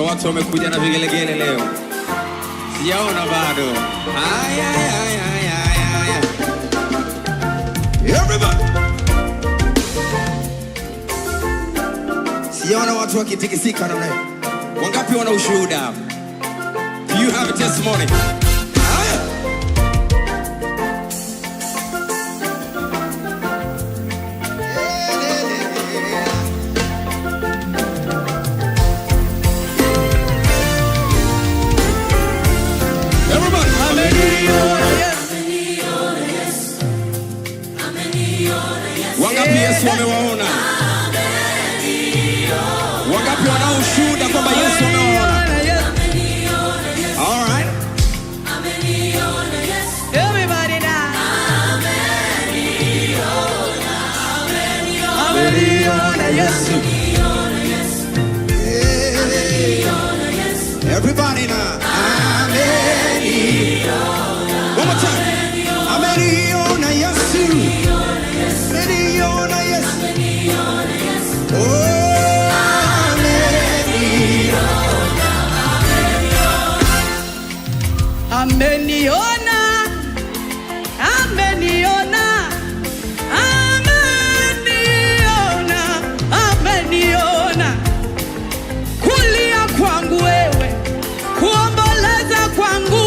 Naona watu wamekuja na vigelegele leo. Sijaona bado. Ay ay ay ay ay ay. Everybody. Sijaona watu wakitikisika namna hiyo. Wangapi wana ushuhuda? Do you have a testimony? Wangapi Yesu wamewaona? Wangapi wanao ushuhuda kwamba Yesu amewaona? All right. Everybody now. Ameniona Yesu. Everybody now. Ameniona. One more time. Ameniona Yesu. Ameniona Yesu. Oh, Ameniona. Ameniona. Ameniona. Ameniona. Kulia kwangu wewe, kuomboleza kwangu.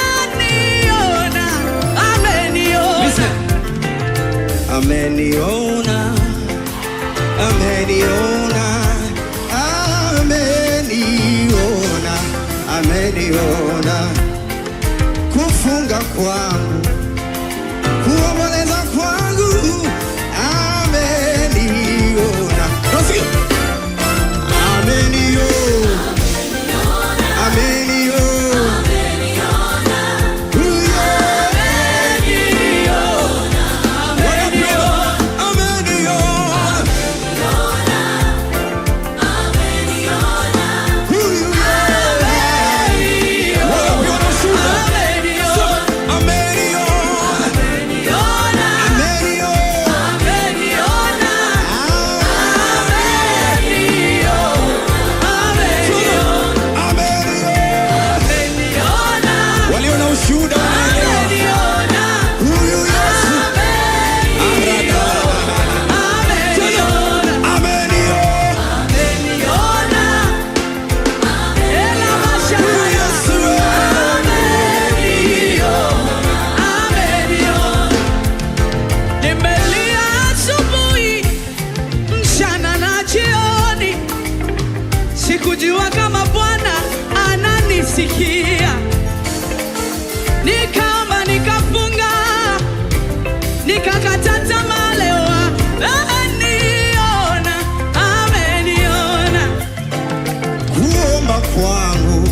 Ameniona. Ameniona. listen. Ameniona. Ameniona. Ameniona. Ameniona. Kufunga kwangu, kuomboleza kwangu. Ameniona. Nasikia. Ameniona. Ameniona. Sikujua kama Bwana ananisikia. Nikaomba, nikafunga, nikakata tamaa leo. Ameniona, ameniona. Kuomba kwangu,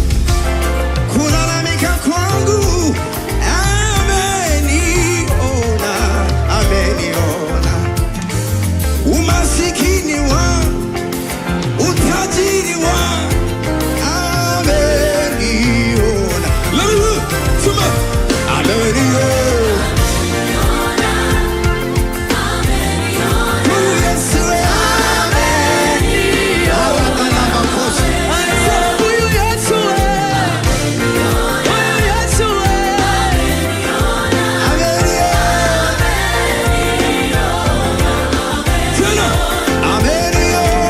kulalamika kwangu. Ameniona, ameniona. Umasikini wangu, utajiri wangu. Ameniona. Sema, ameniona. Ameniona.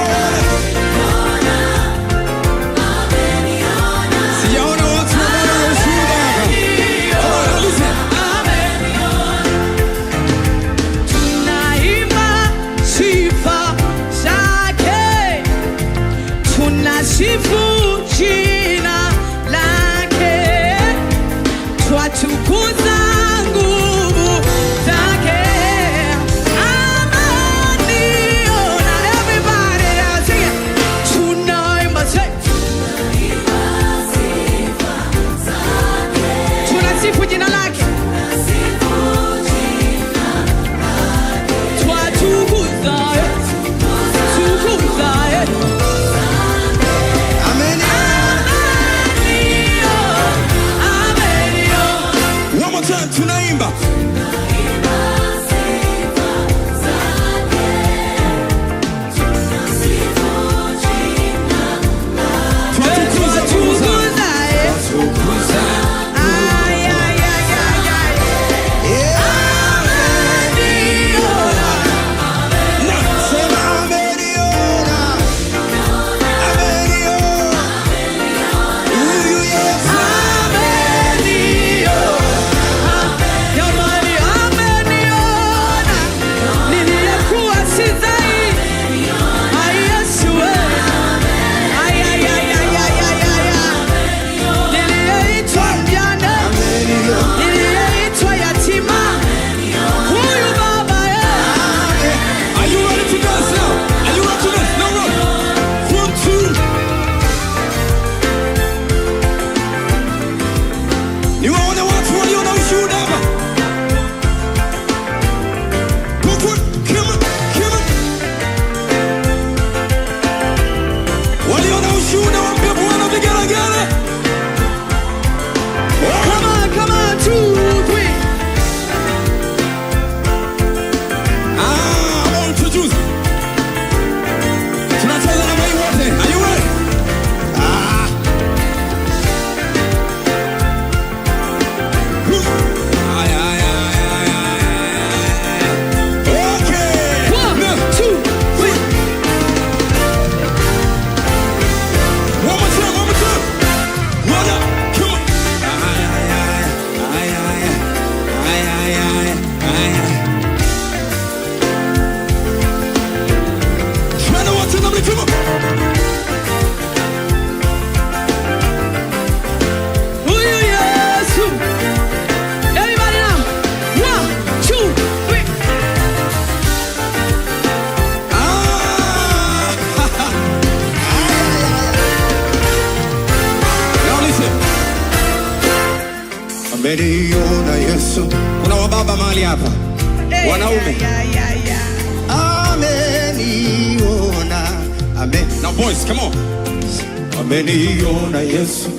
ameniona Yesu. Kuna wababa mahali hapa, wanaume. Ameniona, amen. Now boys, come on. Ameniona Yesu,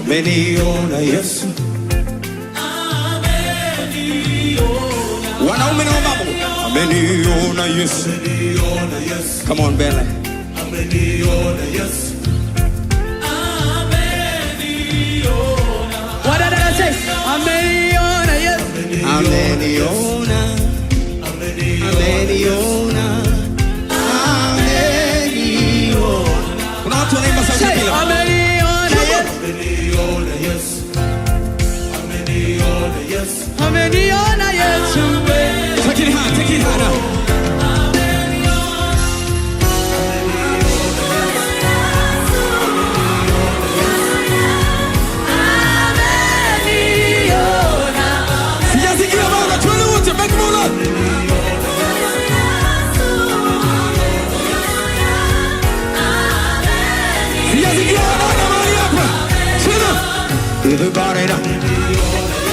ameniona Yesu, wanaume na wababa. Ameniona Yesu, ameniona Yesu. Come on, Bella. Ameniona Yesu. What did I say? Ameniona Yesu. Ameniona, ameniona, ameniona. Kuna watu wanaimba sauti Say, bila. ameniona Yesu. Ameniona Yesu, ameniona Yesu. Ameniona Yesu. Take it high, take it high now. Everybody now.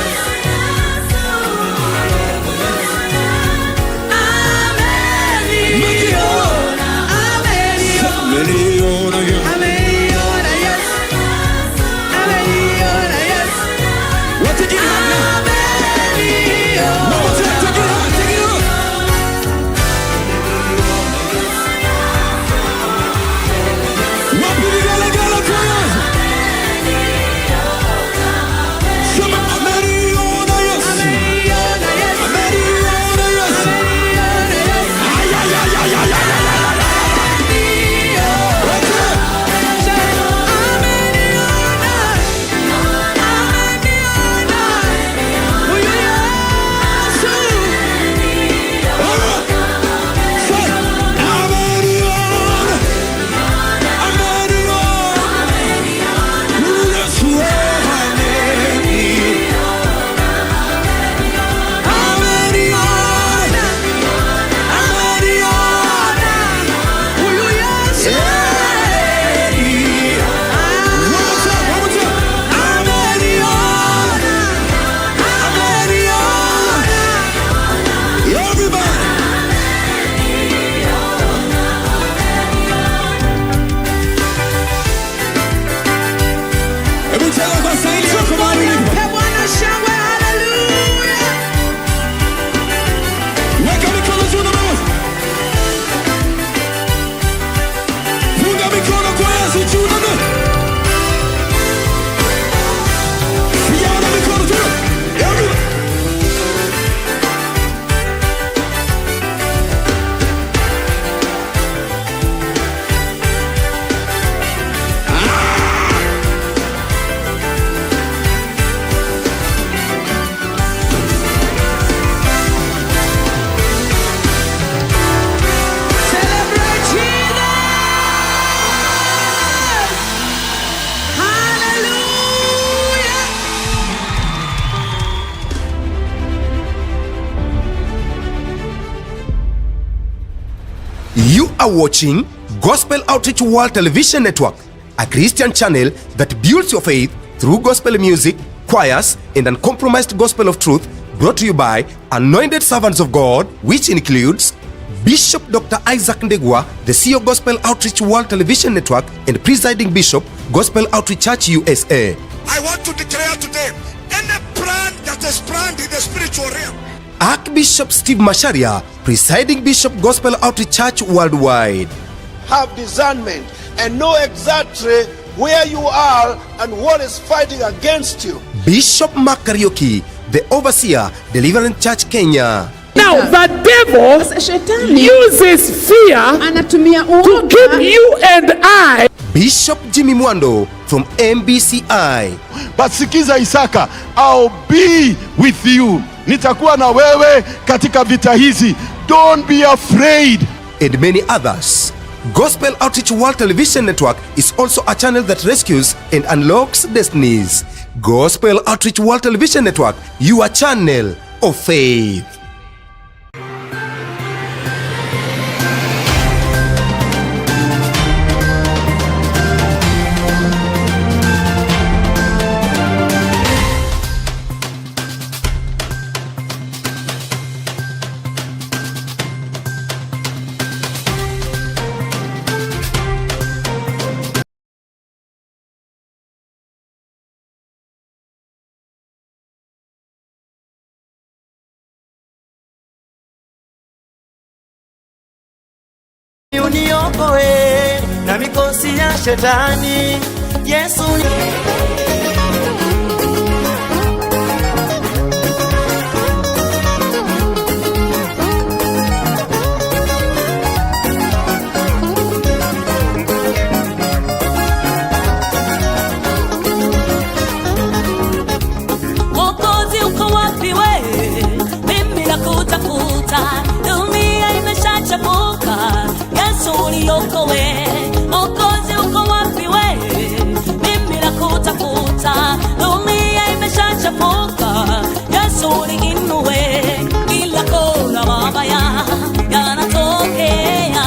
You are watching Gospel Outreach World Television Network, a Christian channel that builds your faith through gospel music, choirs, and uncompromised gospel of truth, brought to you by anointed servants of God, which includes Bishop Dr. Isaac Ndegwa, the CEO Gospel Outreach World Television Network, and presiding Bishop, Gospel Outreach Church USA. I want to declare today, any plan that is planned in the spiritual realm, Archbishop Steve Masharia, presiding Bishop, Gospel Outreach Church Worldwide. Have discernment and know exactly where you are and what is fighting against you. Bishop Mark Kariuki, the overseer, Deliverance Church Kenya. Now the devil Shetani uses fear anatumia to keep uoga you and I. Bishop Jimmy Mwando from MBCI. But sikiza Isaka, I'll be with you. Nitakuwa na wewe katika vita hizi. Don't be afraid. And many others. Gospel Outreach World Television Network is also a channel that rescues and unlocks destinies. Gospel Outreach World Television Network, your channel of faith. Uniokoe na mikosi ya shetani. Yesu Mwokozi uko wapi we? Mimi nakutafuta, dunia imeshachafuka. Yesu uniokoe. Mwokozi uko wapi we? Mimi nakutafuta, dunia imeshachafuka. Yesu uniinue. Kila kona mabaya yanatokea,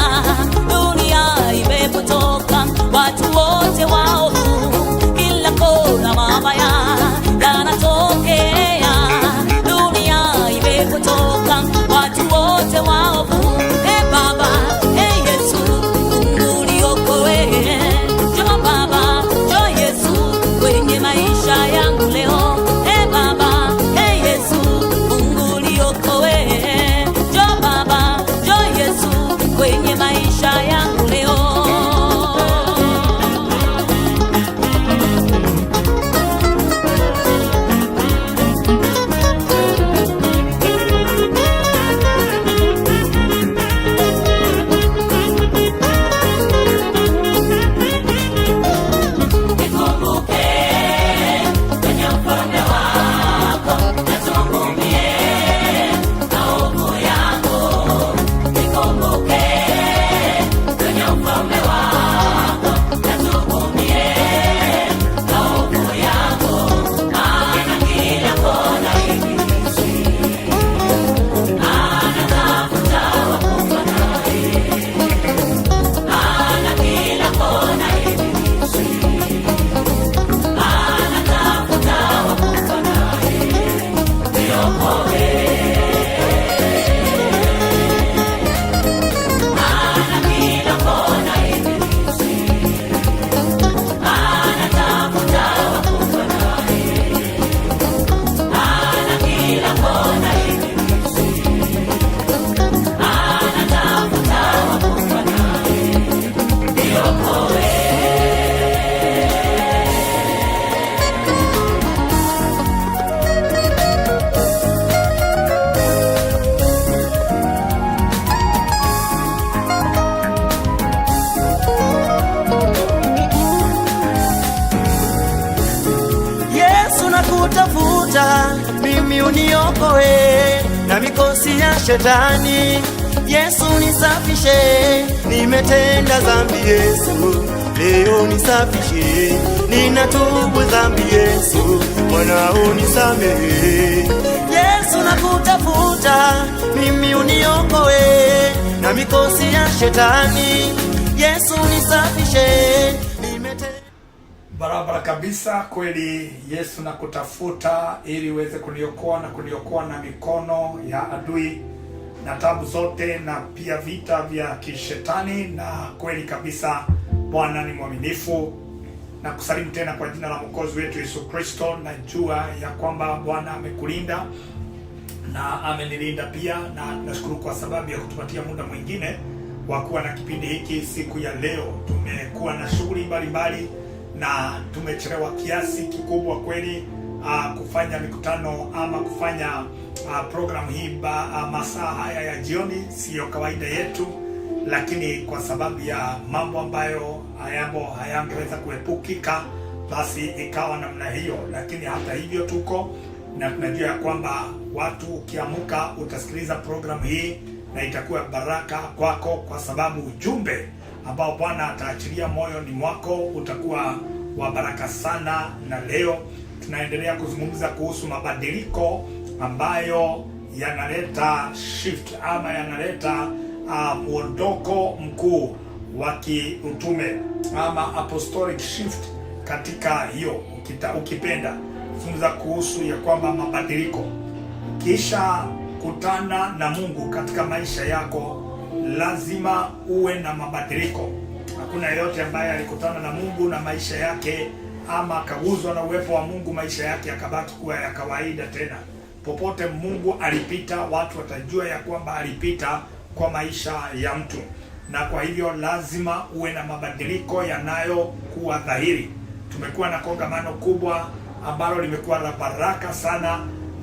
dunia imepotoka, watu wote waovu. Kila kona mabaya yanatokea, dunia imepotoka, watu wote waovu. Baba, Yesu, Mungu uniokoe. Njoo Baba, njoo Yesu kwenye maisha yangu leo. Baba, Yesu, Mungu uniokoe. Njoo Baba, njoo Yesu kwenye maisha yangu leo. nakutafuta, mimi uniokoe na mikosi ya shetani. Yesu nisafishe, nimetenda dhambi. Yesu leo nisafishe, ninatubu dhambi. Yesu mwanao nisamehe. Yesu nakutafuta, mimi uniokoe na mikosi ya shetani. Yesu nisafishe, nimetenda. Barabara kabisa, kweli Yesu nakutafuta ili uweze kuniokoa na kuniokoa na mikono ya adui na tabu zote na pia vita vya kishetani. Na kweli kabisa Bwana ni mwaminifu. Na kusalimu tena kwa jina la Mwokozi wetu Yesu Kristo. Najua ya kwamba Bwana amekulinda na amenilinda pia, na nashukuru kwa sababu ya kutupatia muda mwingine wa kuwa na kipindi hiki siku ya leo. Tumekuwa na shughuli mbalimbali na tumechelewa kiasi kikubwa kweli kufanya mikutano ama kufanya program hii masaa haya ya jioni. Sio kawaida yetu, lakini kwa sababu ya mambo ambayo hayangeweza kuepukika, basi ikawa namna hiyo. Lakini hata hivyo tuko na tunajua ya kwamba watu ukiamuka utasikiliza program hii na itakuwa baraka kwako, kwa sababu ujumbe ambao Bwana ataachilia moyoni mwako utakuwa wa baraka sana. Na leo tunaendelea kuzungumza kuhusu mabadiliko ambayo yanaleta shift ama yanaleta muondoko mkuu wa kiutume ama apostolic shift. Katika hiyo ukipenda kuzungumza kuhusu ya kwamba mabadiliko, kisha kutana na Mungu katika maisha yako, lazima uwe na mabadiliko. Hakuna yeyote ambaye alikutana na Mungu na maisha yake ama akaguzwa na uwepo wa Mungu maisha yake akabaki kuwa ya kawaida tena. Popote Mungu alipita, watu watajua ya kwamba alipita kwa maisha ya mtu. na kwa hivyo lazima uwe na mabadiliko yanayokuwa dhahiri. Tumekuwa na kongamano kubwa ambalo limekuwa la baraka sana,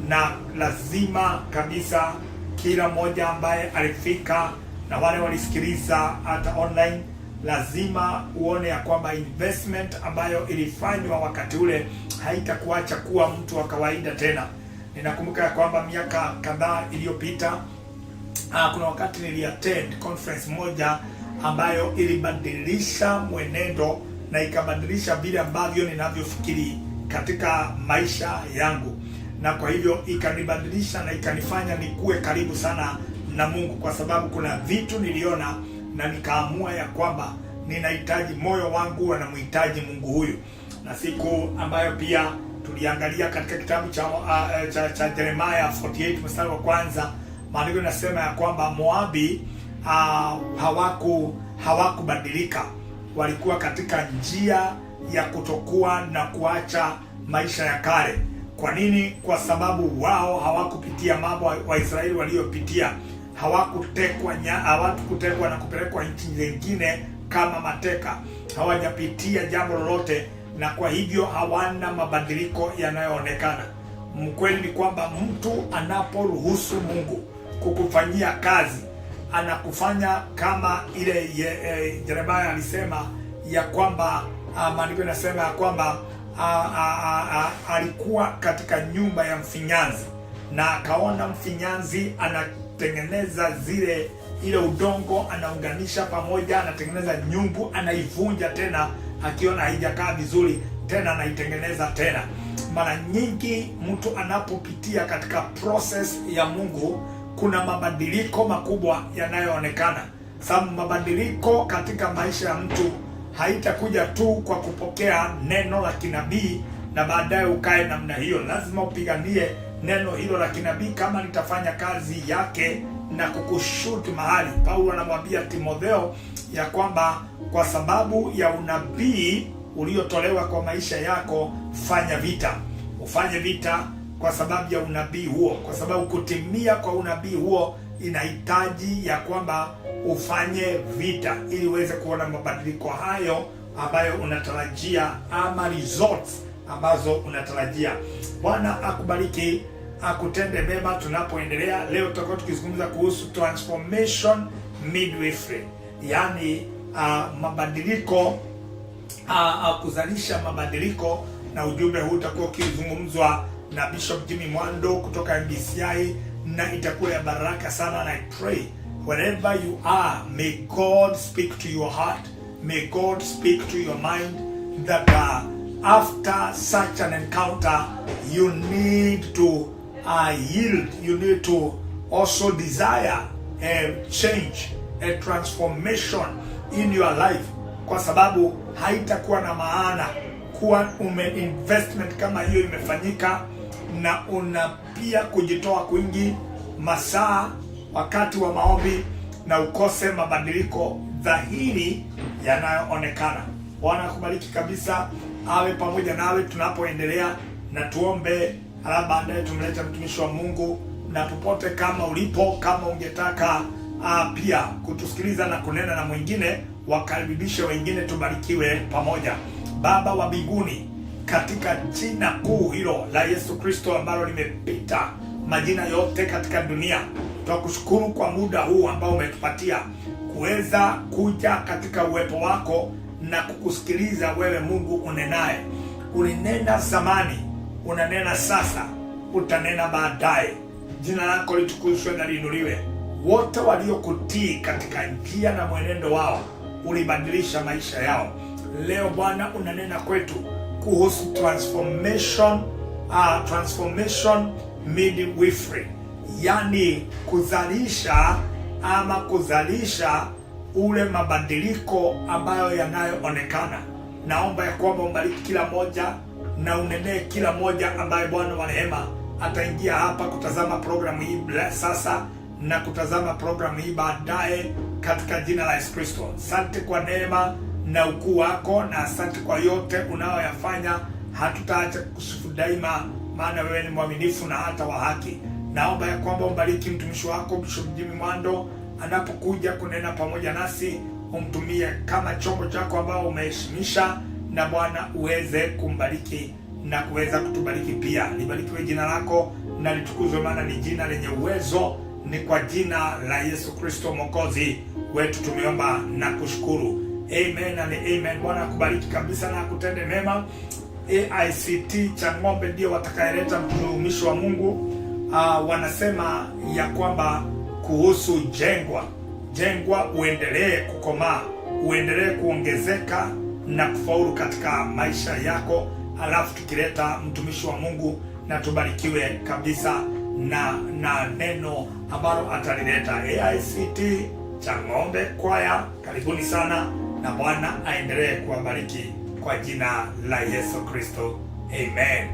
na lazima kabisa kila mmoja ambaye alifika na wale walisikiliza hata online, lazima uone ya kwamba investment ambayo ilifanywa wakati ule haitakuacha kuwa mtu wa kawaida tena. Ninakumbuka ya kwamba miaka kadhaa iliyopita kuna wakati niliattend conference moja ambayo ilibadilisha mwenendo na ikabadilisha vile ambavyo ninavyofikiri katika maisha yangu, na kwa hivyo ikanibadilisha na ikanifanya nikuwe karibu sana na Mungu, kwa sababu kuna vitu niliona na nikaamua ya kwamba ninahitaji, moyo wangu anamhitaji Mungu huyu. Na siku ambayo pia tuliangalia katika kitabu cha Jeremiah 48 mstari wa kwanza, maandiko yanasema ya kwamba Moabi hawakubadilika. Walikuwa katika njia ya kutokuwa na kuacha maisha ya kale. Kwa nini? Kwa sababu wao hawakupitia mambo Waisraeli waliopitia. Hawakutekwa na kupelekwa nchi nyingine kama mateka. Hawajapitia jambo lolote, na kwa hivyo hawana mabadiliko yanayoonekana. Mkweli ni kwamba mtu anaporuhusu Mungu kukufanyia kazi, anakufanya kama ile Jeremiah alisema ya kwamba maandiko yanasema ya kwamba alikuwa katika nyumba ya mfinyanzi, na akaona mfinyanzi anatengeneza ile udongo, anaunganisha pamoja, anatengeneza nyumbu, anaivunja tena, akiona haijakaa vizuri tena anaitengeneza tena. Mara nyingi mtu anapopitia katika process ya Mungu, kuna mabadiliko makubwa yanayoonekana. Sababu mabadiliko katika maisha ya mtu haitakuja tu kwa kupokea neno la kinabii na baadaye ukae namna hiyo. Lazima upiganie neno hilo la kinabii kama litafanya kazi yake na kukushuti mahali. Paulo anamwambia Timotheo ya kwamba kwa sababu ya unabii uliotolewa kwa maisha yako, fanya vita. Ufanye vita kwa sababu ya unabii huo, kwa sababu kutimia kwa unabii huo inahitaji ya kwamba ufanye vita ili uweze kuona mabadiliko hayo ambayo unatarajia, ama results ambazo unatarajia. Bwana akubariki, akutende mema tunapoendelea. Leo tutakuwa tukizungumza kuhusu transformation midwifery, yani mabadiliko, kuzalisha mabadiliko, na ujumbe huu utakuwa ukizungumzwa na Bishop Jimmy Mwando kutoka MBCI, na itakuwa ya baraka sana. And I pray wherever you are, may God speak to your heart, may God speak to your mind, that after such an encounter you need to yield, you need to also desire a change, a transformation in your life, kwa sababu haitakuwa na maana kuwa investment kama hiyo imefanyika na una pia kujitoa kwingi masaa wakati wa maombi na ukose mabadiliko dhahiri yanayoonekana. Bwana akubariki kabisa, awe pamoja nawe tunapoendelea, na tuombe. Halafu baadaye tumleta mtumishi wa Mungu, na popote kama ulipo, kama ungetaka pia kutusikiliza na kunena na mwingine, wakaribishe wengine, tubarikiwe pamoja. Baba wa mbinguni, katika jina kuu hilo la Yesu Kristo ambalo limepita majina yote katika dunia, tunakushukuru kwa muda huu ambao umetupatia kuweza kuja katika uwepo wako na kukusikiliza wewe Mungu unenaye. Ulinena zamani, unanena sasa, utanena baadaye. Jina lako litukuzwe na liinuliwe. Wote waliokutii katika njia na mwenendo wao, ulibadilisha maisha yao. Leo Bwana unanena kwetu kuhusu transformation midwifery, yani kuzalisha ule mabadiliko ambayo yanayoonekana. Naomba ya kwamba umbariki kila moja na unenee kila moja ambaye Bwana wa rehema ataingia hapa kutazama programu hii sasa na kutazama programu hii baadaye, katika jina la Yesu Kristo. Asante kwa neema na ukuu wako, na asante kwa yote unayoyafanya. Hatutaacha kukusifu daima, maana wewe ni mwaminifu na hata wa haki. Naomba ya kwamba umbariki mtumishi wako Bishop Jimmy Mwando, anapokuja kunena pamoja nasi, umtumie kama chombo chako ambao umeheshimisha, na Bwana uweze kumbariki na kuweza kutubariki pia. Libarikiwe jina lako na litukuzwe, maana ni jina lenye uwezo. Ni kwa jina la Yesu Kristo Mwokozi wetu tumeomba na kushukuru. Amen and amen. Bwana akubariki kabisa na akutende mema. AICT Chang'ombe ndio watakayeleta mtumishi wa Mungu. Wanasema ya kwamba kuhusu jengwa uendelee kukomaa, uendelee kuongezeka na kufaulu katika maisha yako. Alafu tukileta mtumishi wa Mungu na tubarikiwe kabisa na neno ambalo atalileta. AICT Chang'ombe kwaya, karibuni sana na Bwana aendelee kuwabariki kwa jina la Yesu Kristo. Amen.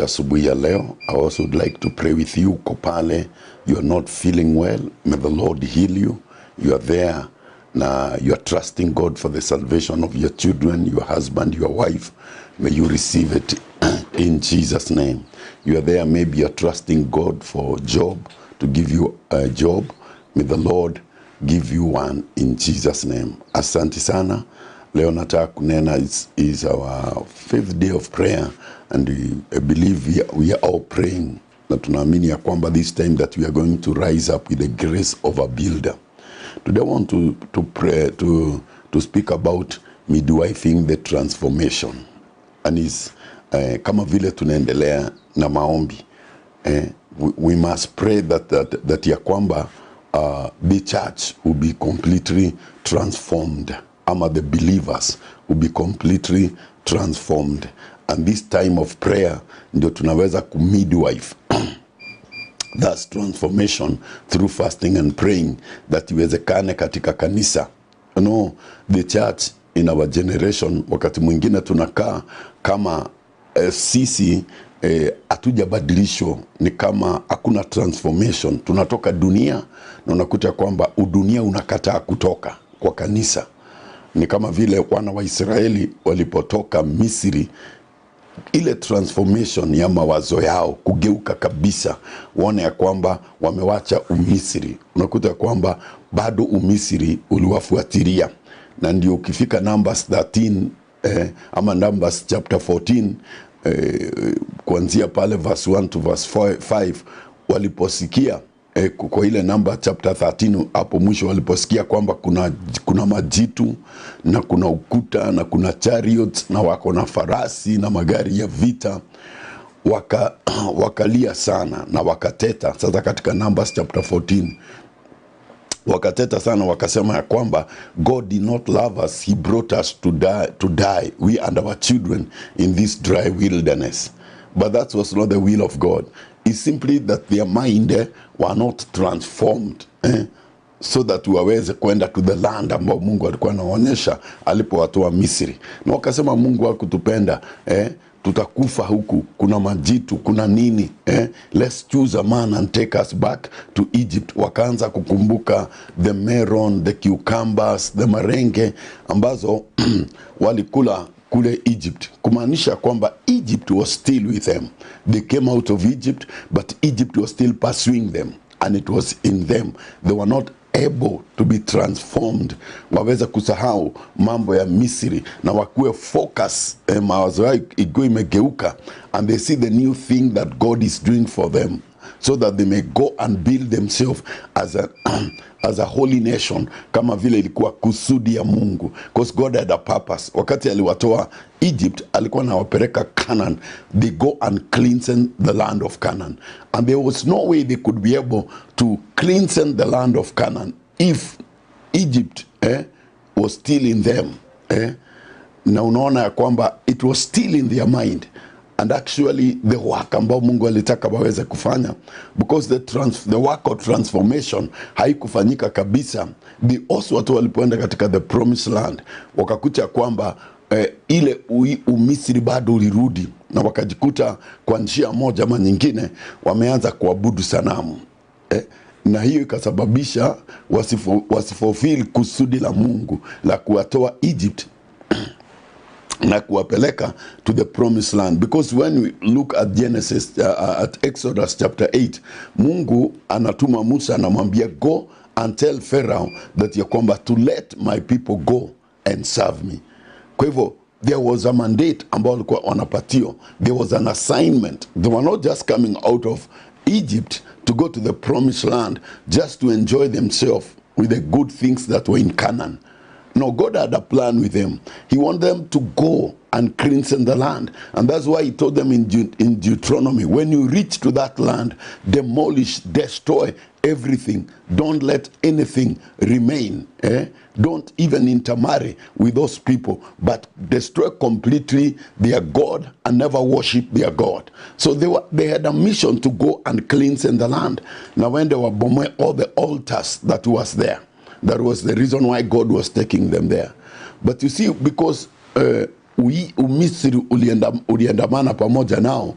Asubuhi ya leo, I also would like to pray with you. Kopale, you are not feeling well. May the Lord heal you. You are there. Now you are trusting God for the salvation of your children, your husband, your wife. May you receive it in Jesus' name. You are there. Maybe you are trusting God for a job, to give you a job. May the Lord give you one in Jesus' name. Asante sana. Leo nataka kunena is our 5th day of prayer, and I believe we are all praying na tunaamini ya kwamba this time that we are going to rise up with the grace of a builder. Today I want to pray to speak about midwifing the transformation, and is kama vile tunaendelea na maombi, we must pray that ya kwamba the church will be completely transformed, ama the believers will be completely transformed. And this time of prayer ndio tunaweza kumidwife that's transformation through fasting and praying, that iwezekane katika kanisa. You know, the church in our generation, wakati mwingine tunakaa kama sisi hatujabadilishwa, ni kama hakuna transformation. Tunatoka dunia na unakuta kwamba udunia unakataa kutoka kwa kanisa. Ni kama vile wana wa Israeli walipotoka Misri, ile transformation ya mawazo yao kugeuka kabisa, waone ya kwamba wamewacha Umisri. Unakuta kwamba bado Umisri uliwafuatilia, na ndio ukifika Numbers 13 ama Numbers chapter 14 kuanzia pale verse 1 to verse 5 waliposikia kwa ile namba chapter 13 hapo mwisho, waliposikia kwamba kuna majitu na kuna ukuta na kuna chariots na wako na farasi na magari ya vita, wakalia sana na wakateta. Sasa katika Numbers chapter 14 wakateta sana, wakasema ya kwamba God did not love us, he brought us to die we and our children in this dry wilderness. But that was not the will of God. It's simply that their mind were not transformed so that waweze kwenda to the land ambao Mungu alikuwa anaonyesha alipowatoa Misri. Na wakasema Mungu hakutupenda, tutakufa huku, kuna majitu, kuna nini, let's choose a man and take us back to Egypt. Wakaanza kukumbuka the melon, the cucumbers, the marenge ambazo walikula kule Egypt, kumaanisha kwamba Egypt was still with them. They came out of Egypt, but Egypt was still pursuing them, and it was in them. They were not able to be transformed, waweza kusahau mambo ya Misri na wakuwe focus, mawazo yao ikuwe imegeuka, and they see the new thing that God is doing for them, so that they may go and build themselves as a holy nation, kama vile ilikuwa kusudi ya Mungu. Because God had a purpose. Wakati aliwatoa Egypt, alikuwa anawapeleka Canaan. They go and cleanse the land of Canaan. And there was no way they could be able to cleanse the land of Canaan if Egypt was still in them. Na unaona ya kwamba it was still in their mind. And actually the work ambao Mungu alitaka waweze kufanya, because the work of transformation haikufanyika kabisa. They also watu walipoenda katika the promised land, wakakuta kwamba ile Umisri bado ulirudi, na wakajikuta kwa njia moja ama nyingine wameanza kuabudu sanamu. Na hiyo ikasababisha wasifulfill kusudi la Mungu la kuwatoa Egypt na kuwapeleka to the promised land. Because when we look at Genesis, at Exodus chapter 8, Mungu anatuma Musa, anamwambia go and tell Pharaoh that ya kwamba to let my people go and serve me. Kwa hivyo there was a mandate ambao walikuwa wanapatio. There was an assignment. They were not just coming out of Egypt to go to the promised land just to enjoy themselves with the good things that were in Canaan. No, God had a plan with them. He wanted them to go and cleanse the land. And that's why he told them in Deuteronomy, when you reach to that land, demolish, destroy everything. Don't let anything remain. Don't even intermarry with those people, but destroy completely their God and never worship their God. So they had a mission to go and cleanse the land. Now when they were bombing all the altars that was there, that was the reason why God was taking them there. But you see, because Umisri uliandamana pamoja nao,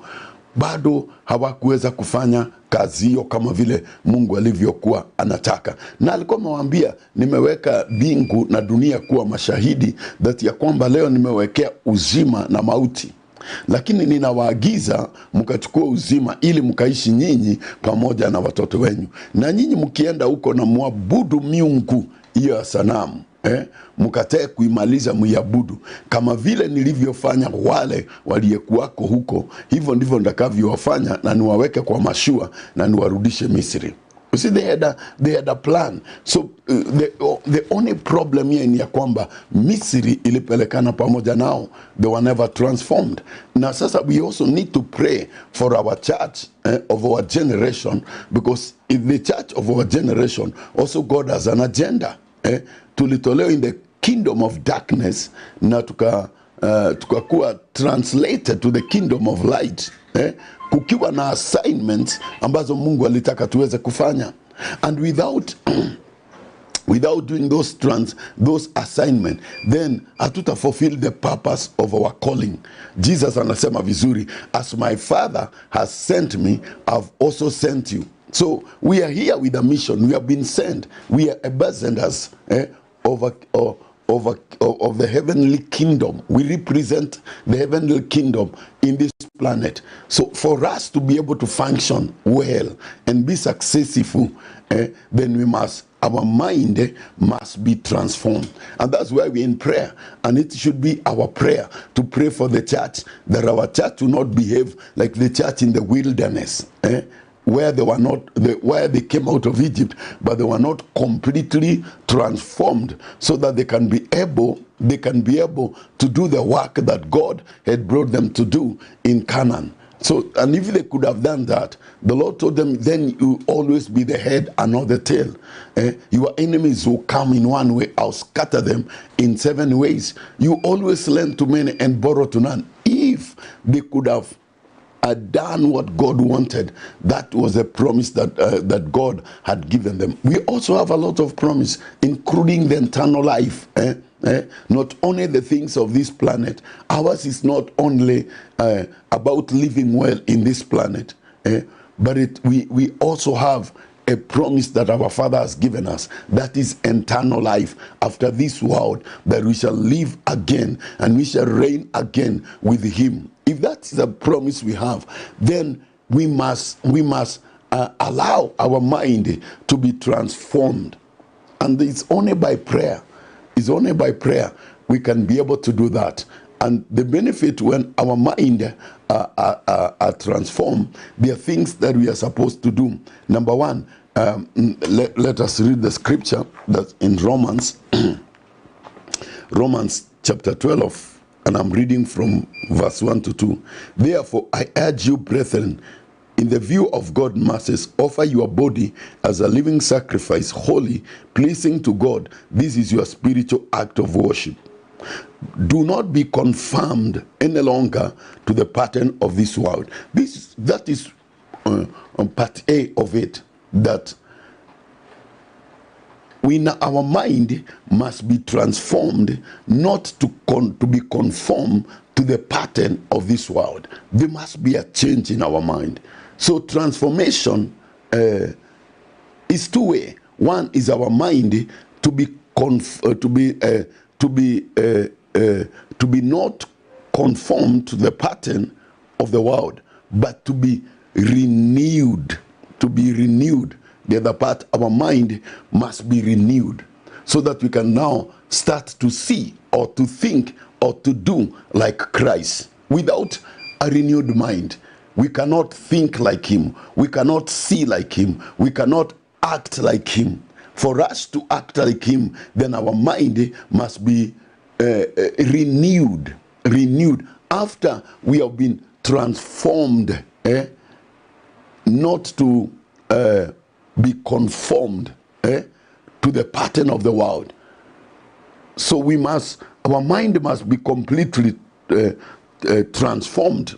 bado hawakuweza kufanya kazi hiyo kama vile Mungu alivyokuwa anataka. Na alikuwa amewaambia, nimeweka mbingu na dunia kuwa mashahidi, that ya kwamba leo nimewekea uzima na mauti, lakini ninawaagiza mkachukua uzima ili mkaishi nyinyi pamoja na watoto wenyu. Na nyinyi mkienda huko na muabudu miungu hiyo ya sanamu, mkatae kuimaliza muiabudu, kama vile nilivyofanya wale waliyekuwako huko, hivyo ndivyo ndakavyowafanya, na niwaweke kwa mashua na niwarudishe Misri. You see, they had a plan. So the only problem here ni ya kwamba Misri ilipelekana pamoja nao. They were never transformed. Na sasa we also need to pray for our church of our generation, because in the church of our generation also God has an agenda. Tulitolewa in the kingdom of darkness na tukakuwa translated to the kingdom of light. Kukiwa na assignments ambazo Mungu alitaka tuweze kufanya, and without doing those assignment, then hatuta fulfill the purpose of our calling. Jesus anasema vizuri, as my Father has sent me, I've also sent you. So we are here with a mission. We have been sent. We are ambassadors of of the heavenly kingdom. We represent the heavenly kingdom in this planet. So for us to be able to function well and be successful, then our mind must be transformed. And that's why we're in prayer. And it should be our prayer to pray for the church, that our church will not behave like the church in the wilderness, where they came out of Egypt, but they were not completely transformed, so that they can be able to do the work that God had brought them to do in Canaan. So, and if they could have done that, the Lord told them, then you always be the head and not the tail. Your enemies will come in one way, I'll scatter them in 7 ways. You always lend to many and borrow to none. If they could have done what God wanted, that was a promise that God had given them. We also have a lot of promise, including the eternal life. Not only the things of this planet. Ours is not only about living well in this planet, but we also have a promise that our Father has given us, that is eternal life after this world, that we shall live again and we shall reign again with Him. If that is a promise we have, then we must allow our mind to be transformed, and it's only by prayer. It's only by prayer we can be able to do that. And the benefit when our mind are transformed, there are things that we are supposed to do. Number one, let us read the scripture that's in Romans, Romans chapter 12, and I'm reading from verse 1 to 2. Therefore, I urge you, brethren, in the view of God's mercies, offer your body as a living sacrifice, holy, pleasing to God. This is your spiritual act of worship. Do not be conformed any longer to the pattern of this world. That is part A of it, that our mind must be transformed, not to be conformed to the pattern of this world. There must be a change in our mind. So transformation is two-way. One is our mind to be not conformed to the pattern of the world, but to be renewed. To be renewed. The other part, our mind must be renewed, so that we can now start to see or to think or to do like Christ. Without a renewed mind, we cannot think like Him. We cannot see like Him. We cannot act like Him. For us to act like Him, then our mind must be renewed. Renewed after we have been transformed, not to be conformed to the pattern of the world. So our mind must be completely transformed.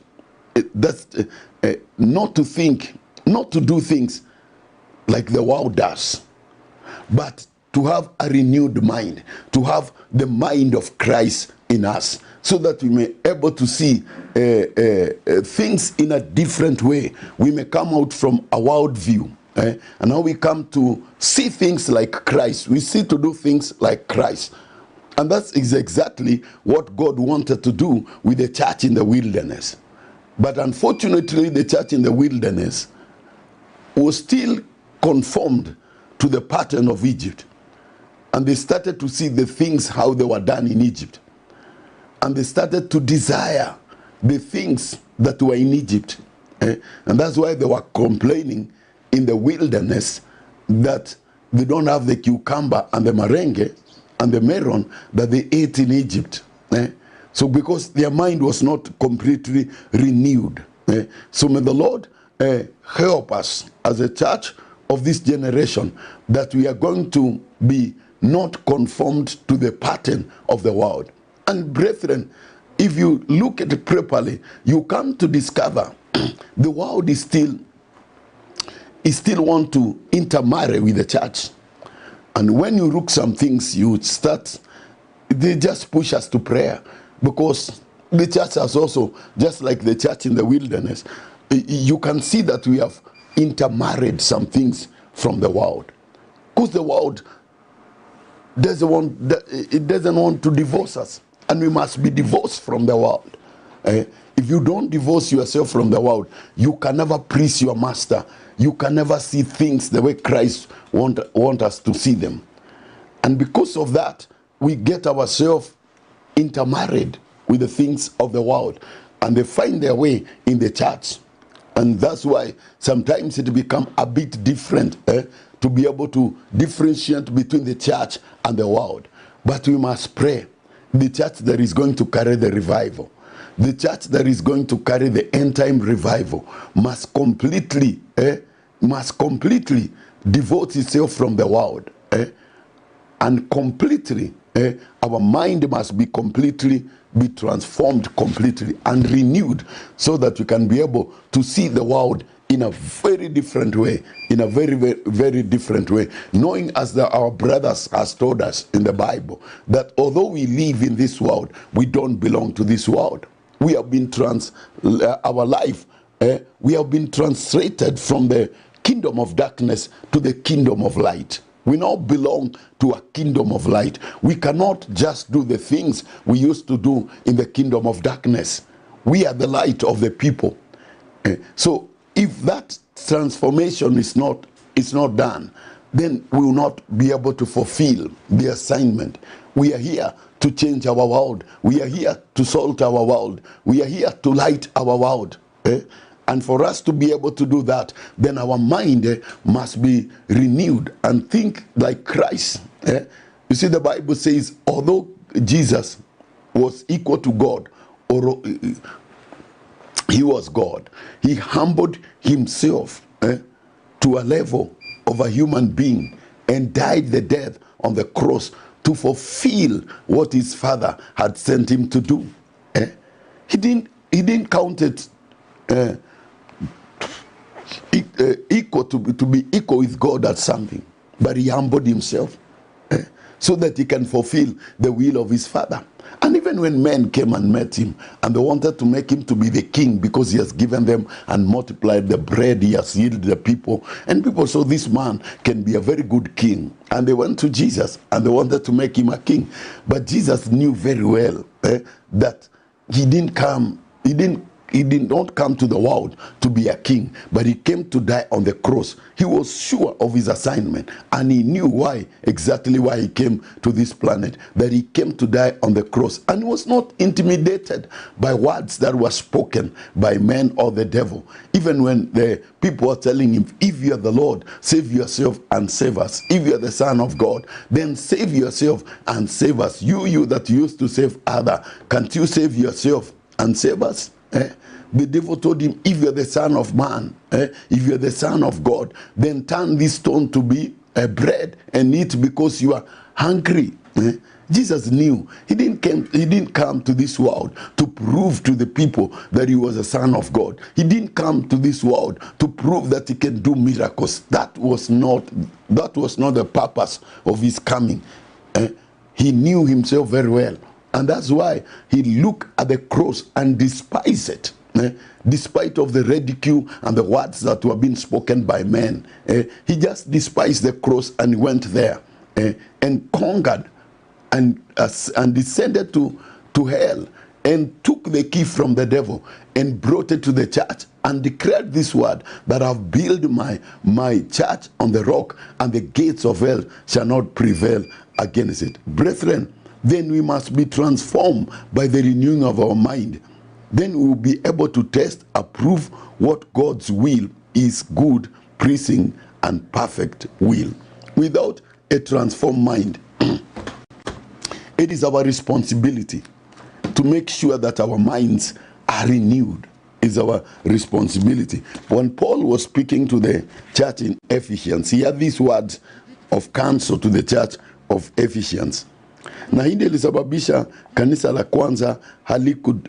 That's not to think, not to do things like the world does, but to have a renewed mind, to have the mind of Christ in us, so that we may be able to see things in a different way. We may come out from a world view, and now we come to see things like Christ. We see to do things like Christ. And that is exactly what God wanted to do with the church in the wilderness. But unfortunately, the church in the wilderness was still conformed to the pattern of Egypt. And they started to see the things how they were done in Egypt. And they started to desire the things that were in Egypt. And that's why they were complaining in the wilderness that they don't have the cucumber and the merengue and the melon that they ate in Egypt. So because their mind was not completely renewed. So may the Lord help us as a church of this generation, that we are going to be not conformed to the pattern of the world. And brethren, if you look at it properly, you come to discover the world is still want to intermarry with the church. And when you look some things, they just push us to prayer, because the church has also, just like the church in the wilderness, you can see that we have intermarried some things from the world. Because the world it doesn't want to divorce us, and we must be divorced from the world. If you don't divorce yourself from the world, you can never please your master. You can never see things the way Christ want us to see them. And because of that, we get ourselves intermarried with the things of the world, and they find their way in the church. And that's why sometimes it becomes a bit different to be able to differentiate between the church and the world. But we must pray. The church that is going to carry the revival, the church that is going to carry the end time revival must completely devote itself from the world. And completely, our mind must be transformed completely and renewed, so that we can be able to see the world in a very different way, in a very, very, very different way, knowing as our brothers has told us in the Bible, that although we live in this world, we don't belong to this world. We have been our life, we have been translated from the kingdom of darkness to the kingdom of light. We now belong to a kingdom of light. We cannot just do the things we used to do in the kingdom of darkness. We are the light of the people. So if that transformation is not done, then we will not be able to fulfill the assignment. We are here to change our world. We are here to salt our world. We are here to light our world. And for us to be able to do that, then our mind must be renewed and think like Christ. You see, the Bible says, although Jesus was equal to God, or he was God, he humbled himself to a level of a human being and died the death on the cross to fulfill what his Father had sent him to do. He didn't count it equal to be equal with God at something, but he humbled himself so that he can fulfill the will of his Father. And even when men came and met him and they wanted to make him to be the king because he has given them and multiplied the bread, he has healed the people, and people saw this man can be a very good king, and they went to Jesus and they wanted to make him a king. But Jesus knew very well that he did not come to the world to be a king, but he came to die on the cross. He was sure of his assignment, and he knew exactly why he came to this planet, that he came to die on the cross. And he was not intimidated by words that were spoken by men or the devil. Even when the people were telling him, if you are the Lord, save yourself and save us. If you are the Son of God, then save yourself and save us. You that used to save others, can't you save yourself and save us? The devil told him, if you're the Son of Man, if you're the Son of God, then turn this stone to be bread and eat because you are hungry. Jesus knew he didn't come to this world to prove to the people that he was a son of God. He didn't come to this world to prove that he can do miracles. That was not the purpose of his coming. He knew himself very well. And that's why he looked at the cross and despised it. Despite of the ridicule and the words that were being spoken by men. He just despised the cross and went there and conquered and descended to hell and took the key from the devil and brought it to the church and declared this word, that I've built my church on the rock, and the gates of hell shall not prevail against it. Brethren, then we must be transformed by the renewing of our mind. Then we will be able to test, approve what God's will is, good, pleasing, and perfect will. Without a transformed mind, it is our responsibility to make sure that our minds are renewed. It's our responsibility. When Paul was speaking to the church in Ephesians, he had these words of counsel to the church of Ephesians. Na hii ndio ilisababisha kanisa la kwanza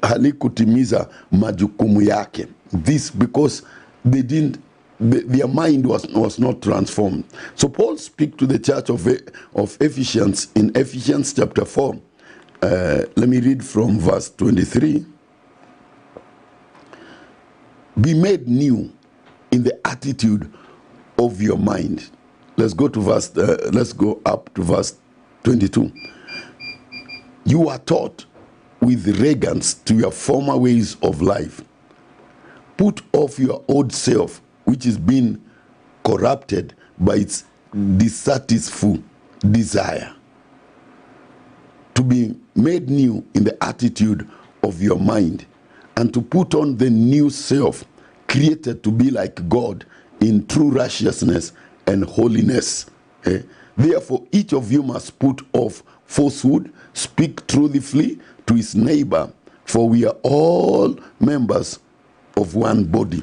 halikutimiza majukumu yake. This because their mind was not transformed. So Paul speaks to the church of Ephesians in Ephesians chapter 4. Let me read from verse 23. Be made new in the attitude of your mind. Let's go up to verse 22. You are taught with regards to your former ways of life. Put off your old self, which is being corrupted by its dissatisful desire, to be made new in the attitude of your mind, and to put on the new self, created to be like God in true righteousness and holiness. Therefore, each of you must put off falsehood, speak truthfully to his neighbor, for we are all members of one body.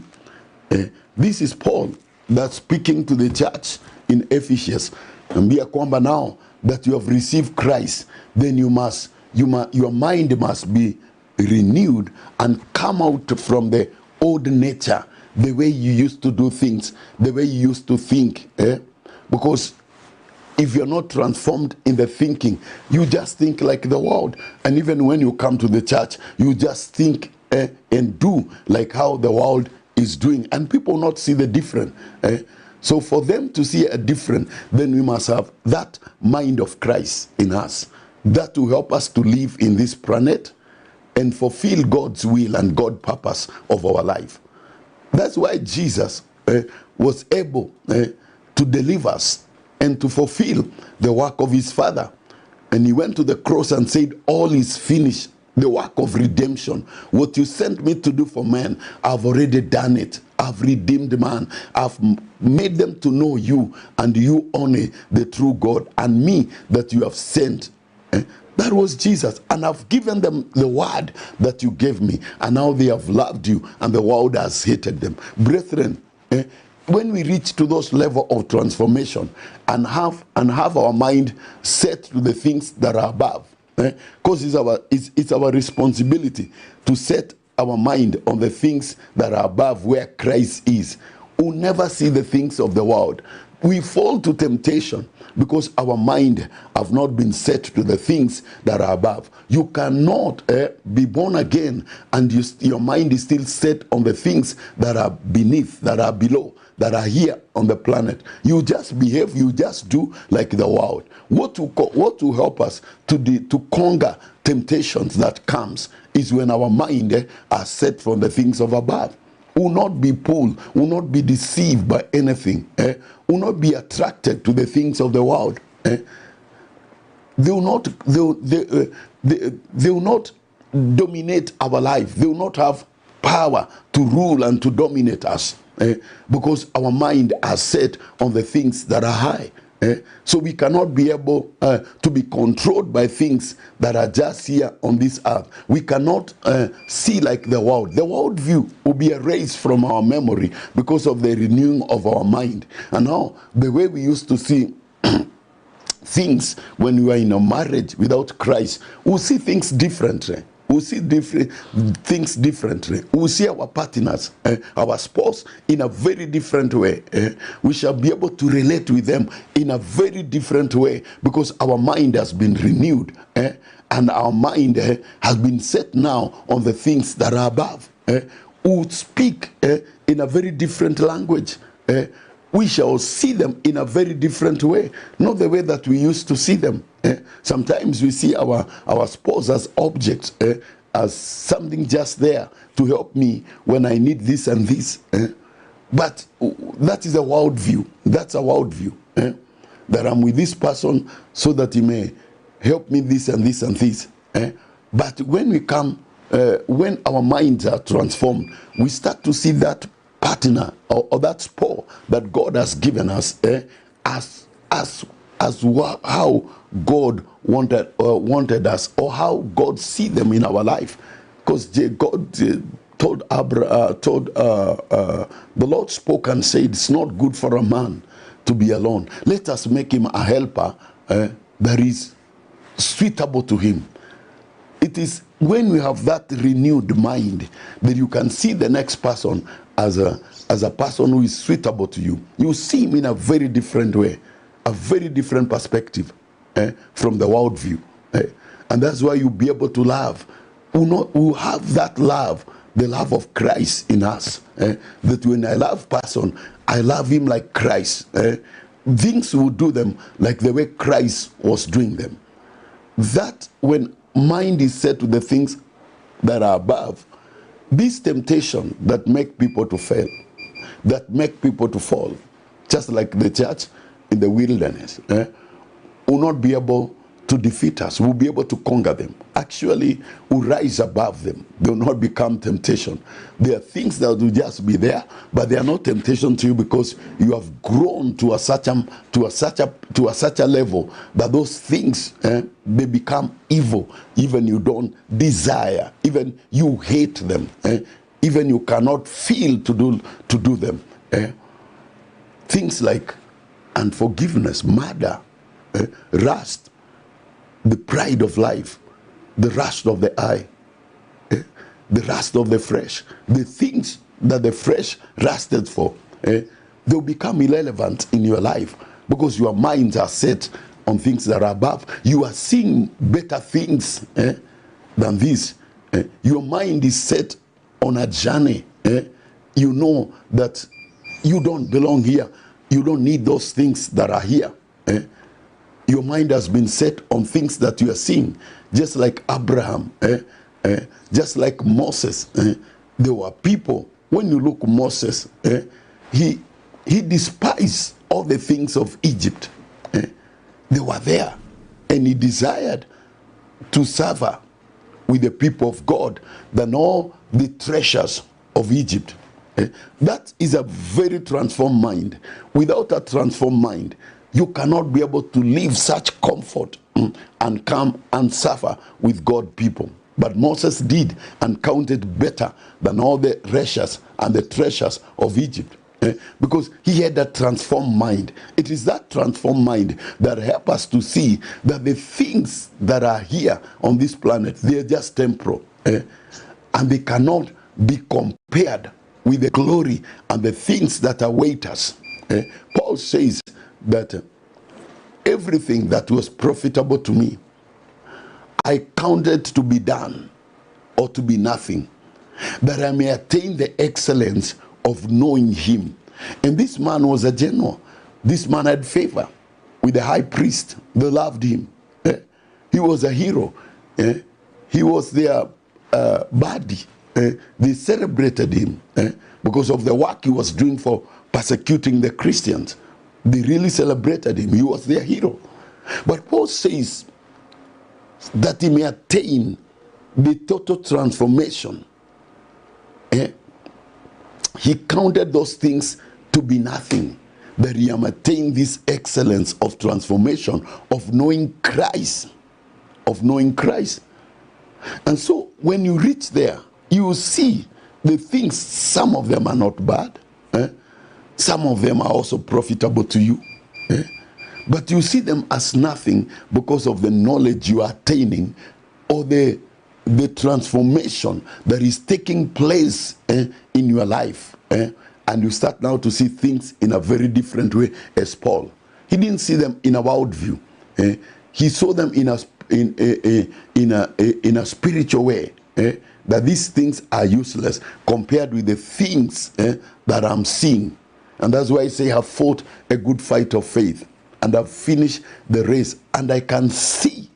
This is Paul that's speaking to the church in Ephesus. Ambia kwamba now that you have received Christ, then your mind must be renewed and come out from the old nature, the way you used to do things, the way you used to think. Because if you're not transformed in the thinking, you just think like the world. And even when you come to the church, you just think and do like how the world is doing. And people not see the difference. So for them to see a difference, then we must have that mind of Christ in us. That will help us to live in this planet and fulfill God's will and God's purpose of our life. That's why Jesus was able to deliver us and to fulfill the work of his Father. And he went to the cross and said, all is finished. The work of redemption. What you sent me to do for men, I've already done it. I've redeemed man. I've made them to know you, and you only the true God, and me that you have sent. That was Jesus. And I've given them the word that you gave me, and now they have loved you, and the world has hated them. Brethren, when we reach to those level of transformation and have our mind set to the things that are above, because it's our responsibility to set our mind on the things that are above, where Christ is. We'll never see the things of the world. We fall to temptation because our mind have not been set to the things that are above. You cannot be born again and your mind is still set on the things that are beneath, that are below, that are here on the planet. You just behave, you just do like the world. What will help us to conquer temptations that comes is when our mind are set from the things of above. Will not be pulled, will not be deceived by anything, will not be attracted to the things of the world. They will not dominate our life. They will not have power to rule and to dominate us, because our mind are set on the things that are high. So we cannot be able to be controlled by things that are just here on this earth. We cannot see like the world. The world view will be erased from our memory because of the renewing of our mind. And now, the way we used to see things when we were in a marriage without Christ, we'll see things differently. We'll see things differently. We'll see our partners, our spouse, in a very different way. We shall be able to relate with them in a very different way because our mind has been renewed, and our mind has been set now on the things that are above. We'll speak in a very different language. We shall see them in a very different way, not the way that we used to see them. Sometimes we see our spouse as objects, as something just there to help me when I need this and this. But that is a world view. That's a world view. That I'm with this person so that he may help me this and this and this. But when we come, when our minds are transformed, we start to see that partner or that spouse that God has given us as how God wanted us, or how God see them in our life. Because God told the Lord spoke and said, it's not good for a man to be alone. Let us make him a helper that is suitable to him. It is when we have that renewed mind that you can see the next person as a person who is suitable to you. You see him in a very different way, a very different perspective from the world view. And that's why you'll be able to love. We'll have that love, the love of Christ in us. That when I love person, I love him like Christ. things will do them like the way Christ was doing them. That when mind is set to the things that are above, this temptation that make people to fail, that make people to fall, just like the church in the wilderness, will not be able to defeat us. We'll be able to conquer them. Actually, we'll rise above them. They will not become temptation. There are things that will just be there, but they are not temptation to you because you have grown to such a level that those things they become evil. Even you don't desire. Even you hate them. Even you cannot feel to do them. Things like unforgiveness, murder, lust, the pride of life, the lust of the eye, the lust of the flesh, the things that the flesh lusted for, they'll become irrelevant in your life because your minds are set on things that are above. You are seeing better things than this. Your mind is set on a journey. You know that you don't belong here. You don't need those things that are here. Your mind has been set on things that you are seeing, just like Abraham, just like Moses. There were people, when you look at Moses, he despised all the things of Egypt. They were there, and he desired to suffer with the people of God than all the treasures of Egypt. That is a very transformed mind. Without a transformed mind, you cannot be able to live such comfort and come and suffer with God people. But Moses did and counted better than all the treasures and the treasures of Egypt. Because he had a transformed mind. It is that transformed mind that helps us to see that the things that are here on this planet, they are just temporal. And they cannot be compared with the glory and the things that await us. Paul says that everything that was profitable to me, I counted to be done or to be nothing, that I may attain the excellence of knowing him. And this man was a general. This man had favor with the high priest. They loved him. He was a hero. He was their buddy. They celebrated him because of the work he was doing for persecuting the Christians. They really celebrated him. He was their hero. But Paul says that he may attain the total transformation. He counted those things to be nothing, that he may attain this excellence of transformation, of knowing Christ. Of knowing Christ. And so when you reach there, you will see the things, some of them are not bad. Some of them are also profitable to you. But you see them as nothing because of the knowledge you are attaining or the transformation that is taking place in your life. And you start now to see things in a very different way as Paul. He didn't see them in a world view. He saw them in a spiritual way. That these things are useless compared with the things that I'm seeing. And that's why I say I've fought a good fight of faith. And I've finished the race. And I can see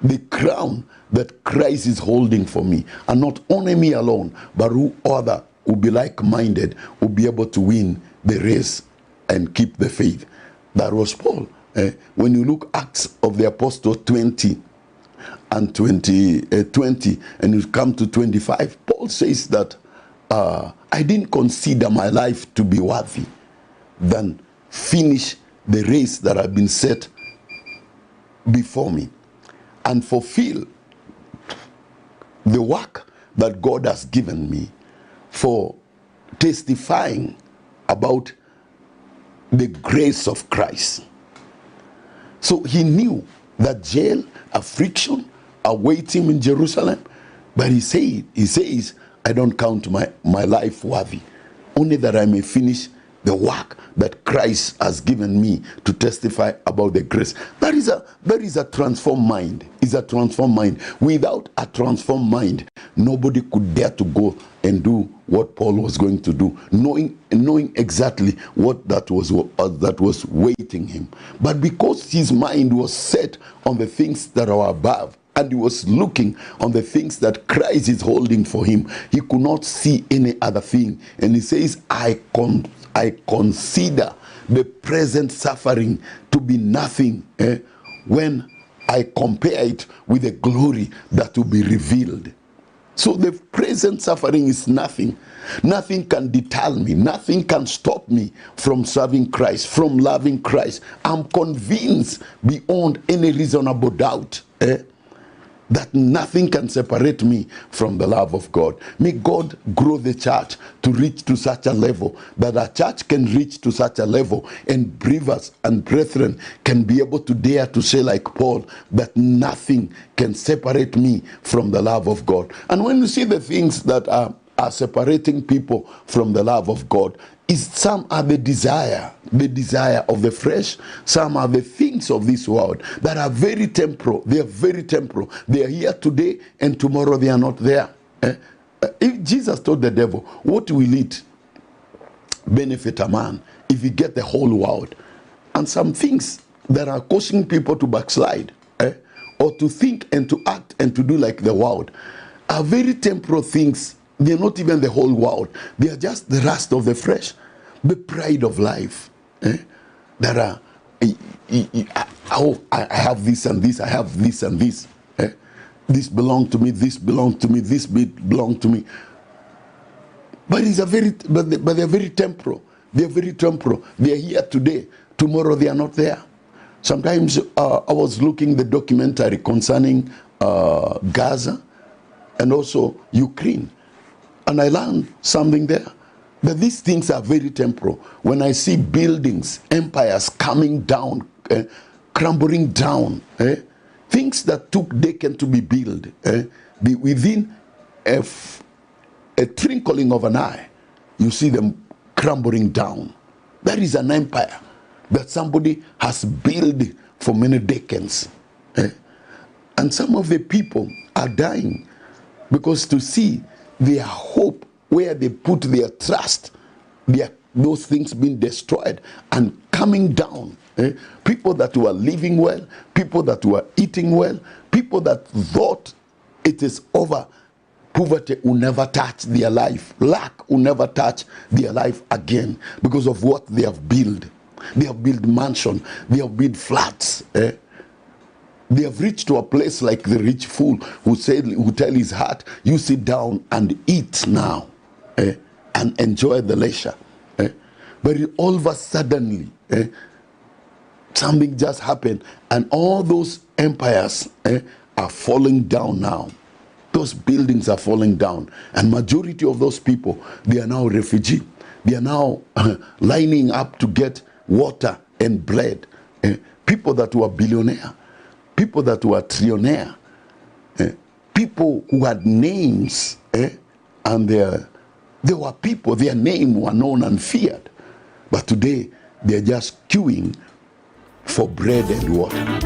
the crown that Christ is holding for me. And not only me alone, but who other will be like-minded, will be able to win the race and keep the faith. That was Paul. When you look Acts of the Apostle 20 and 20, and you come to 25, Paul says that I didn't consider my life to be worthy than finish the race that had been set before me and fulfill the work that God has given me for testifying about the grace of Christ. So he knew that jail, affliction await him in Jerusalem, but he says, I don't count my life worthy, only that I may finish the work that Christ has given me to testify about the grace. That is a transformed mind. Is a transformed mind. Without a transformed mind, nobody could dare to go and do what Paul was going to do, knowing exactly what that was waiting him. But because his mind was set on the things that are above, and he was looking on the things that Christ is holding for him, he could not see any other thing. And he says, I consider the present suffering to be nothing when I compare it with the glory that will be revealed. So the present suffering is nothing. Nothing can deter me. Nothing can stop me from serving Christ, from loving Christ. I'm convinced beyond any reasonable doubt that nothing can separate me from the love of God. May God grow the church to reach to such a level that a church can reach to such a level, and believers and brethren can be able to dare to say like Paul, that nothing can separate me from the love of God. And when you see the things that are separating people from the love of God, some are the desire of the flesh. Some are the things of this world that are very temporal. They are very temporal. They are here today and tomorrow they are not there. If Jesus told the devil, what will it benefit a man if he get the whole world? And some things that are causing people to backslide or to think and to act and to do like the world are very temporal things. They're not even the whole world. They are just the rust of the flesh, the pride of life. That are, I have this and this, I have this and this. This belongs to me, this belongs to me, this belongs to me. But they're very temporal. They're very temporal. They're here today. Tomorrow they are not there. Sometimes I was looking the documentary concerning Gaza and also Ukraine. And I learned something there. But these things are very temporal. When I see buildings, empires coming down, crumbling down, things that took decades to be built, be within a twinkling of an eye, you see them crumbling down. That is an empire that somebody has built for many decades. And some of the people are dying because to see their hope, where they put their trust, those things being destroyed and coming down. People that were living well, people that were eating well, people that thought it is over. Poverty will never touch their life. Lack will never touch their life again because of what they have built. They have built mansions. They have built flats. They have reached to a place like the rich fool who tell his heart, you sit down and eat now and enjoy the leisure. But all of a sudden, something just happened and all those empires are falling down now. Those buildings are falling down, and majority of those people, they are now refugees. They are now lining up to get water and bread. People that were billionaire, people that were trillionaire, people who had names, and there were people, their name were known and feared. But today, they're just queuing for bread and water.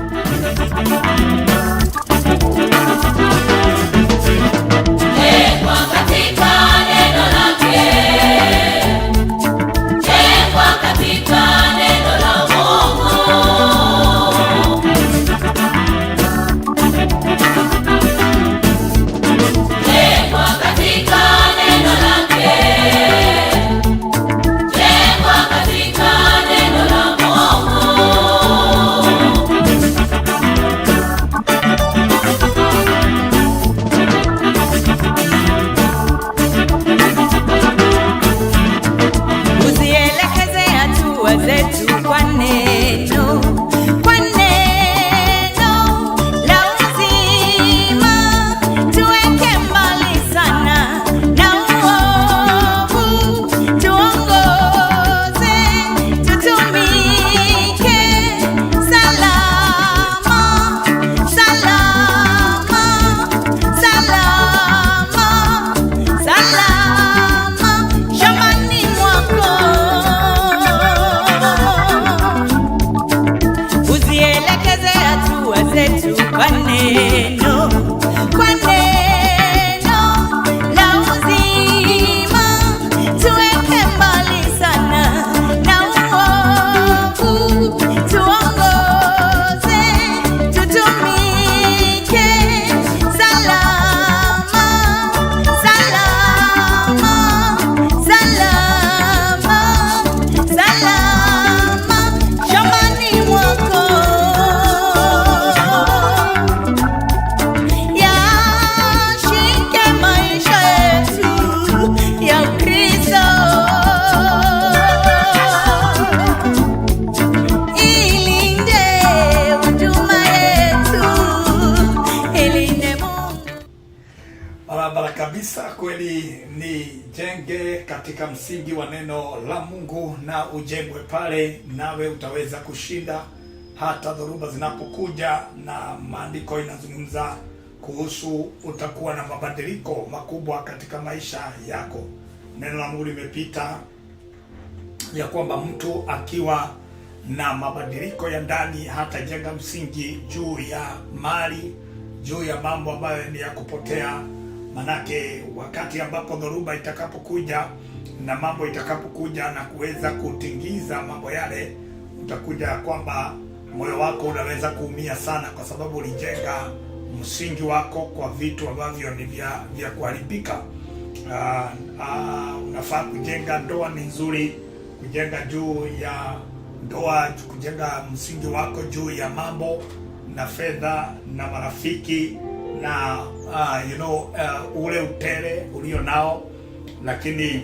kabisa, kweli ni jenge katika msingi wa neno la Mungu na ujengwe pale, nawe utaweza kushinda hata dhoruba zinapokuja, na maandiko inazungumza kuhusu utakuwa na mabadiliko makubwa katika maisha yako. Neno la Mungu limepita ya kwamba mtu akiwa na mabadiliko ya ndani hatajenga msingi juu ya mali, juu ya mambo ambayo ni ya kupotea. Manake wakati ambapo dhoruba itakapokuja na mambo itakapokuja na kuweza kutingiza mambo yale, utakuja kwamba moyo wako unaweza kuumia sana, kwa sababu ulijenga msingi wako kwa vitu ambavyo ni vya kuharibika. Unafaa kujenga, ndoa ni nzuri kujenga juu ya ndoa, kujenga msingi wako juu ya mambo na fedha na marafiki na ule utele ulio nao, lakini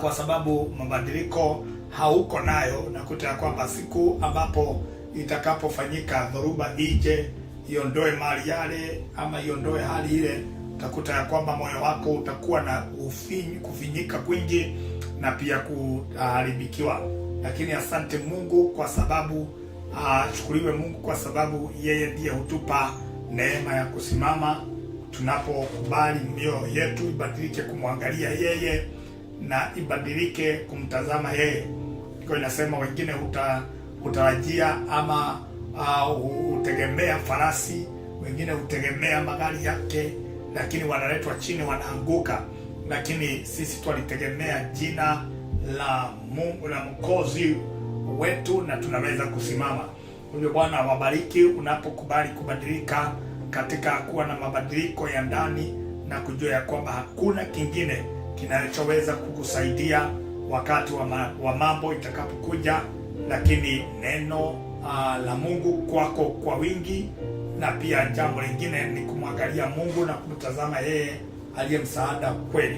kwa sababu mabadiliko hauko nayo, nakuta kwamba siku ambapo itakapofanyika dhoruba ije iondoe mali yale ama iondoe hali ile, utakuta ya kwamba moyo wako utakuwa na kufinyika kwingi na pia kuharibikiwa. Lakini asante Mungu kwa sababu shukuriwe Mungu kwa sababu yeye ndiye hutupa neema ya kusimama tunapokubali mioyo yetu ibadilike kumwangalia yeye na ibadilike kumtazama yeye. Kwa inasema wengine utarajia ama utegemea farasi, wengine utegemea magari yake, lakini wanaletwa chini, wanaanguka. Lakini sisi twalitegemea jina la Mungu na Mwokozi wetu na tunaweza kusimama. Kwa Bwana wabariki unapokubali kubadilika katika kuwa na mabadiliko ya ndani na kujua ya kwamba hakuna kingine kinachoweza kukusaidia wakati wa mambo itakapokuja, lakini neno la Mungu kwako kwa wingi, na pia jambo lingine ni kumwangalia Mungu na kumtazama yeye aliye msaada kweli.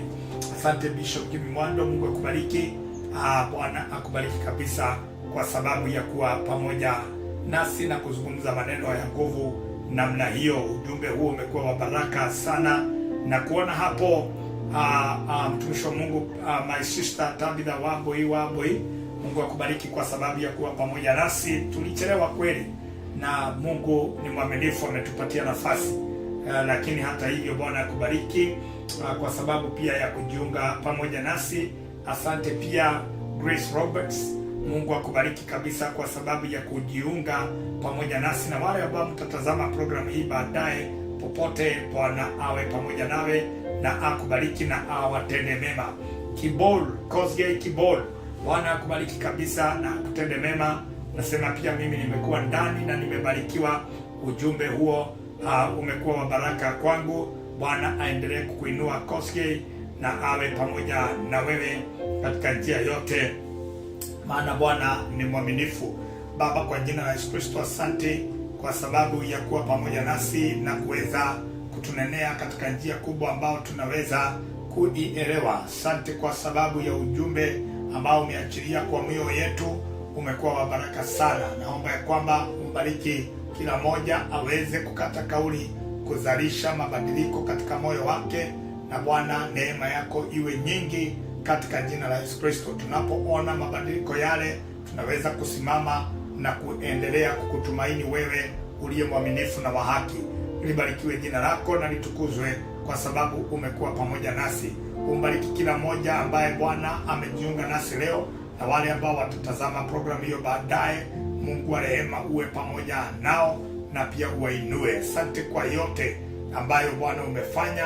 Asante Bishop Jimmy Mwando, Mungu akubariki. Bwana akubariki kabisa kwa sababu ya kuwa pamoja nasi na kuzungumza maneno ya nguvu namna hiyo. Ujumbe huo umekuwa wa baraka sana, na kuona hapo mtumishi wa Mungu my sister Tabitha Wamboi. Mungu akubariki kwa sababu ya kuwa pamoja nasi. Tulichelewa kweli, na Mungu ni mwaminifu, ametupatia nafasi, lakini hata hivyo Bwana akubariki kwa sababu pia ya kujiunga pamoja nasi. Asante pia Grace Roberts, Mungu akubariki kabisa kwa sababu ya kujiunga pamoja nasi, na wale ambao mtatazama programu hii baadaye, popote Bwana awe pamoja nawe na akubariki na awatende mema. Kibol Kosgei Kibol, Bwana akubariki kabisa na kutende mema. Nasema pia mimi nimekuwa ndani na nimebarikiwa. Ujumbe huo umekuwa wa baraka kwangu. Bwana aendelee kukuinua Kosgei na awe pamoja na wewe katika njia yote, maana Bwana ni mwaminifu. Baba, kwa jina la Yesu Kristo, asante kwa sababu ya kuwa pamoja nasi na kuweza kutunenea katika njia kubwa ambao tunaweza kuielewa. Asante kwa sababu ya ujumbe ambao umeachilia kwa mioyo yetu, umekuwa wa baraka sana. Naomba ya kwamba umbariki kila moja aweze kukata kauli kuzalisha mabadiliko katika moyo wake, na Bwana neema yako iwe nyingi katika jina la Yesu Kristo. Tunapoona mabadiliko yale, tunaweza kusimama na kuendelea kukutumaini wewe uliye mwaminifu na wa haki. Libarikiwe jina lako na litukuzwe kwa sababu umekuwa pamoja nasi. Umbariki kila mmoja ambaye Bwana amejiunga nasi leo, na wale ambao watatazama programu hiyo baadaye. Mungu wa rehema uwe pamoja nao na pia uwainue. Asante kwa yote ambayo Bwana umefanya.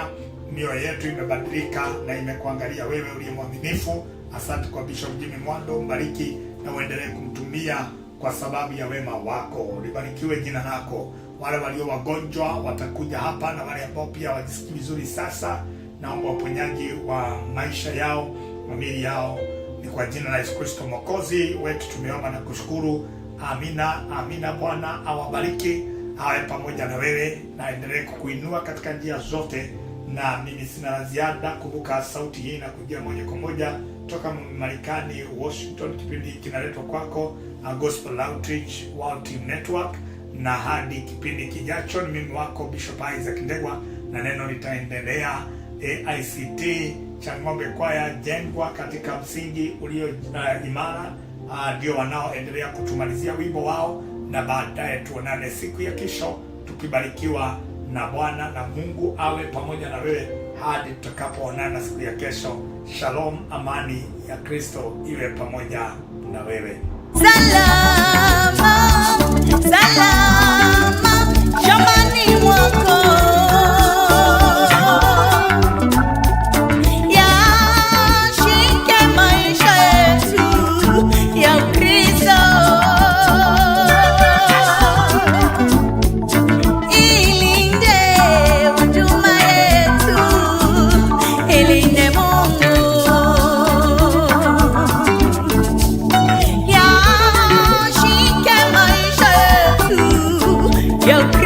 Mioyo yetu imebadilika na imekuangalia wewe uliye mwaminifu. Asante kwa Bishop Jimmy Mwando, mbariki na uendelee kumtumia kwa sababu ya wema wako. Libarikiwe jina lako. Wale walio wagonjwa watakuja hapa, na wale ambao pia wajisikii vizuri sasa, naomba uponyaji wa maisha yao, familia yao, ni kwa jina la Yesu Kristo Mwokozi wetu tumeomba na kushukuru. Amina, amina. Bwana awabariki, awe pamoja na wewe na endelee kukuinua katika njia zote, na mimi sina la ziada. Kumbuka sauti hii na kujia moja kwa moja toka Marekani, Washington. Kipindi kinaletwa kwako Gospel Outreach World Team Network, na hadi kipindi kijacho, ni mimi wako Bishop Isaac Ndegwa, na neno litaendelea AICT Chang'ombe Kwaya jengwa katika msingi ulio imara. Ndio wanaoendelea kutumalizia wimbo wao, na baadaye tuonane siku ya kesho tukibarikiwa na Bwana, na Mungu awe pamoja na wewe hadi tutakapoonana siku ya kesho. Shalom, amani ya Kristo iwe pamoja na wewe. Salama, salama, shambani mwako. Yashike maisha yetu ya Kristo. Ilinde huduma yetu, ilinde Mungu. Yashike maisha yetu ya Kristo.